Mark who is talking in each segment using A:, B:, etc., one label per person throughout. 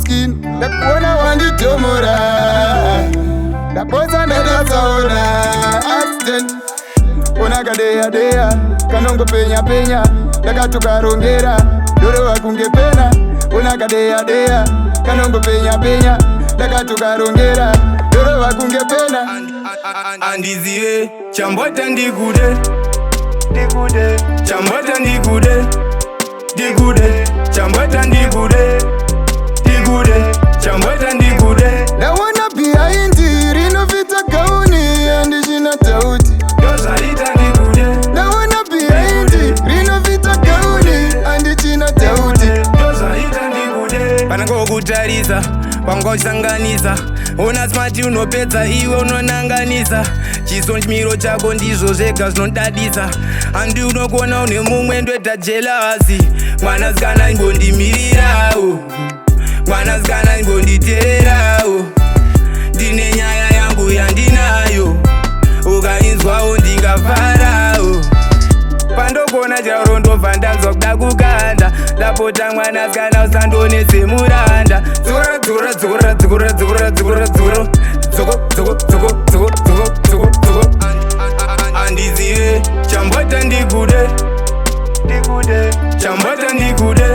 A: skin. Ndakuona wanditomora, ndapoza ndatsaona accident. Unakadeya deya, kanongo penya penya, ndakatukarongera, doro wakunge pena. Unakadeya deya, kanongo penya penya, ndakatukarongera, doro wakunge pena.
B: Andizive chambota ndikude, ndikude, chambota ndikude, ndikude, chambota ndikude, ndikude, chambota ndikude.
A: Ndaona behind rinovita kauni andishina tauti.
B: Ndozvaita ndikude.
A: Ndaona behind rinovita kauni andishina tauti.
B: Ndozvaita ndikude. Panangokutarisa pangosanganisa, ona smati unopedza iwe unonanganisa. Chiso chimiro chako ndizvo zvega zvinodadisa. Handi unokuona une mumwe ndoita jelasi. Mwanasikana ingondimirirawo, mwanasikana ingonditeererawo. Ndine nyaya yangu yandinayo, ukainzwawo ndingafarawo. Pandogona chauro ndobva ndanzwa kuda kukanda. Ndapota mwanasikana usandonese muranda. Dzura dzura dzura dzura dzura dzura dzura dzoko dzoko dzoko dzoko dzoko dzoko dzoko. Andizive chambota ndikude, ndikude, chambota ndikude,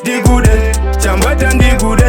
B: ndikude, chambota ndikude,